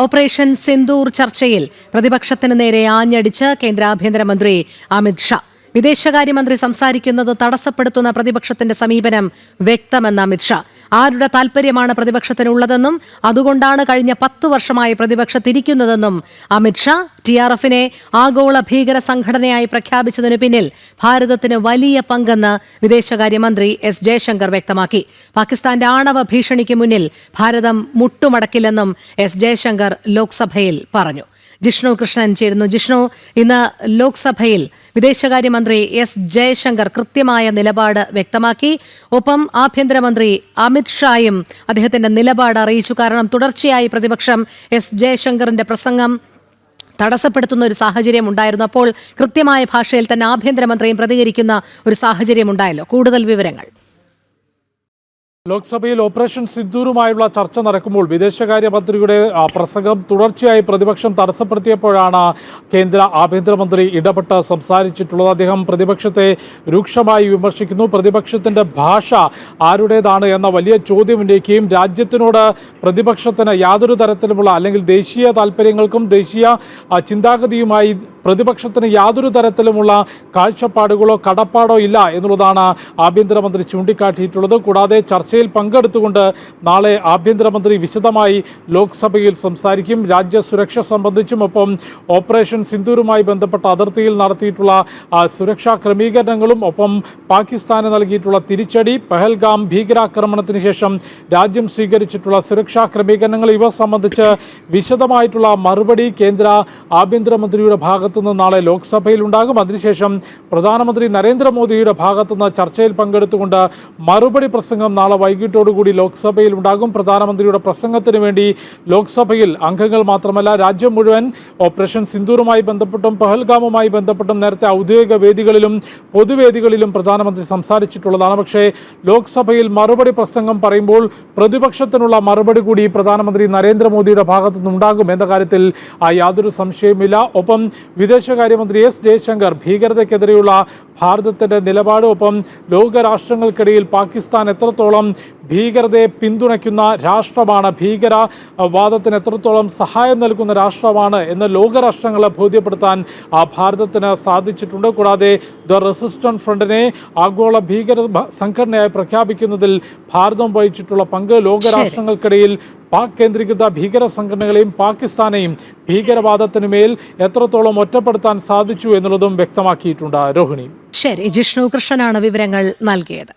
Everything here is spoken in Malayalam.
ഓപ്പറേഷൻ സിന്ദൂർ ചർച്ചയിൽ പ്രതിപക്ഷത്തിന് നേരെ ആഞ്ഞടിച്ച് കേന്ദ്ര ആഭ്യന്തരമന്ത്രി അമിത് ഷാ. വിദേശകാര്യമന്ത്രി സംസാരിക്കുന്നത് തടസ്സപ്പെടുത്തുന്ന പ്രതിപക്ഷത്തിന്റെ സമീപനം വ്യക്തമെന്ന് അമിത് ഷാ. ആരുടെ താൽപര്യമാണ് പ്രതിപക്ഷത്തിനുള്ളതെന്നും അതുകൊണ്ടാണ് കഴിഞ്ഞ 10 വർഷമായി പ്രതിപക്ഷത്തിരിക്കുന്നതെന്നും അമിത് ഷാ. TRFനെ ആഗോള ഭീകര സംഘടനയായി പ്രഖ്യാപിച്ചതിനു പിന്നിൽ ഭാരതത്തിന് വലിയ പങ്കെന്ന് വിദേശകാര്യമന്ത്രി S. ജയശങ്കർ വ്യക്തമാക്കി. പാകിസ്ഥാന്റെ ആണവ ഭീഷണിക്ക് മുന്നിൽ ഭാരതം മുട്ടുമടക്കില്ലെന്നും S. ജയശങ്കർ ലോക്സഭയിൽ പറഞ്ഞു. ജിഷ്ണു കൃഷ്ണൻ ചേരുന്നു. ജിഷ്ണു, ഇന്ന് ലോക്സഭയിൽ വിദേശകാര്യമന്ത്രി S. ജയശങ്കർ കൃത്യമായ നിലപാട് വ്യക്തമാക്കി. ഒപ്പം ആഭ്യന്തരമന്ത്രി അമിത് ഷായും അദ്ദേഹത്തിന്റെ നിലപാട് അറിയിച്ചു. കാരണം തുടർച്ചയായി പ്രതിപക്ഷം S. ജയശങ്കറിന്റെ പ്രസംഗം തടസ്സപ്പെടുത്തുന്ന ഒരു സാഹചര്യം ഉണ്ടായിരുന്നു. അപ്പോൾ കൃത്യമായ ഭാഷയിൽ തന്നെ ആഭ്യന്തരമന്ത്രിയും പ്രതികരിക്കുന്ന ഒരു സാഹചര്യം ഉണ്ടായല്ലോ. കൂടുതൽ വിവരങ്ങൾ. ലോക്സഭയിൽ ഓപ്പറേഷൻ സിന്ദൂറുമായുള്ള ചർച്ച നടക്കുമ്പോൾ വിദേശകാര്യമന്ത്രിയുടെ പ്രസംഗം തുടർച്ചയായി പ്രതിപക്ഷം തടസ്സപ്പെടുത്തിയപ്പോഴാണ് കേന്ദ്ര ആഭ്യന്തരമന്ത്രി ഇടപെട്ട് സംസാരിച്ചിട്ടുള്ളത്. അദ്ദേഹം പ്രതിപക്ഷത്തെ രൂക്ഷമായി വിമർശിക്കുന്നു. പ്രതിപക്ഷത്തിൻ്റെ ഭാഷ ആരുടേതാണ് എന്ന വലിയ ചോദ്യം ഉന്നയിക്കുകയും രാജ്യത്തിനോട് പ്രതിപക്ഷത്തിന് യാതൊരു തരത്തിലുമുള്ള അല്ലെങ്കിൽ ദേശീയ താല്പര്യങ്ങൾക്കും ദേശീയ ചിന്താഗതിയുമായി പ്രതിപക്ഷത്തിന് യാതൊരു തരത്തിലുമുള്ള കാഴ്ചപ്പാടുകളോ കടപ്പാടോ ഇല്ല എന്നുള്ളതാണ് ആഭ്യന്തരമന്ത്രി ചൂണ്ടിക്കാട്ടിയിട്ടുള്ളത്. കൂടാതെ ചർച്ചയിൽ പങ്കെടുത്തുകൊണ്ട് നാളെ ആഭ്യന്തരമന്ത്രി വിശദമായി ലോക്സഭയിൽ സംസാരിക്കും. രാജ്യസുരക്ഷ സംബന്ധിച്ചും ഒപ്പം ഓപ്പറേഷൻ സിന്ദൂറുമായി ബന്ധപ്പെട്ട അതിർത്തിയിൽ നടത്തിയിട്ടുള്ള സുരക്ഷാ ക്രമീകരണങ്ങളും ഒപ്പം പാകിസ്ഥാന് നൽകിയിട്ടുള്ള തിരിച്ചടി, പഹൽഗാം ഭീകരാക്രമണത്തിന് ശേഷം രാജ്യം സ്വീകരിച്ചിട്ടുള്ള സുരക്ഷാ ക്രമീകരണങ്ങൾ ഇവ സംബന്ധിച്ച് വിശദമായിട്ടുള്ള മറുപടി കേന്ദ്ര ആഭ്യന്തരമന്ത്രിയുടെ ഭാഗത്തുനിന്ന് നാളെ ലോക്സഭയിൽ ഉണ്ടാകും. അതിനുശേഷം പ്രധാനമന്ത്രി നരേന്ദ്രമോദിയുടെ ഭാഗത്തുനിന്ന് ചർച്ചയിൽ പങ്കെടുത്തുകൊണ്ട് മറുപടി പ്രസംഗം നാളെ വൈകിട്ടോടുകൂടി ലോക്സഭയിൽ ഉണ്ടാകും. പ്രധാനമന്ത്രിയുടെ പ്രസംഗത്തിന് വേണ്ടി ലോക്സഭയിൽ അംഗങ്ങൾ മാത്രമല്ല രാജ്യം മുഴുവൻ ഓപ്പറേഷൻ സിന്ദൂറുമായി ബന്ധപ്പെട്ടും പഹൽഗാമുമായി ബന്ധപ്പെട്ടും നേരത്തെ ഔദ്യോഗിക വേദികളിലും പൊതുവേദികളിലും പ്രധാനമന്ത്രി സംസാരിച്ചിട്ടുള്ളതാണ്. പക്ഷേ ലോക്സഭയിൽ മറുപടി പ്രസംഗം പറയുമ്പോൾ പ്രതിപക്ഷത്തിനുള്ള മറുപടി കൂടി പ്രധാനമന്ത്രി നരേന്ദ്രമോദിയുടെ ഭാഗത്തുനിന്നുണ്ടാകും എന്ന കാര്യത്തിൽ യാതൊരു സംശയവുമില്ല. ഒപ്പം വിദേശകാര്യമന്ത്രി S. ജയശങ്കർ ഭീകരതയ്ക്കെതിരെയുള്ള ഭാരതത്തിൻ്റെ നിലപാട്, ഒപ്പം ലോകരാഷ്ട്രങ്ങൾക്കിടയിൽ പാകിസ്ഥാൻ എത്രത്തോളം ഭീകരതയെ പിന്തുണയ്ക്കുന്ന രാഷ്ട്രമാണ്, ഭീകരവാദത്തിന് എത്രത്തോളം സഹായം നൽകുന്ന രാഷ്ട്രമാണ് എന്ന് ലോകരാഷ്ട്രങ്ങളെ ബോധ്യപ്പെടുത്താൻ ഭാരതത്തിന് സാധിച്ചിട്ടുണ്ട്. കൂടാതെ ദ റെസിസ്റ്റന്റ് ഫ്രണ്ടിനെ ആഗോള ഭീകര സംഘടനയായി പ്രഖ്യാപിക്കുന്നതിൽ ഭാരതം വഹിച്ചിട്ടുള്ള പങ്ക്, ലോകരാഷ്ട്രങ്ങൾക്കിടയിൽ പാക് കേന്ദ്രീകൃത ഭീകര സംഘടനകളെയും പാകിസ്ഥാനെയും ഭീകരവാദത്തിനുമേൽ എത്രത്തോളം ഒറ്റപ്പെടുത്താൻ സാധിച്ചു എന്നുള്ളതും വ്യക്തമാക്കിയിട്ടുണ്ട്. രോഹിണി. ശരി, ജിഷ്ണു കൃഷ്ണനാണ് വിവരങ്ങൾ നൽകിയത്.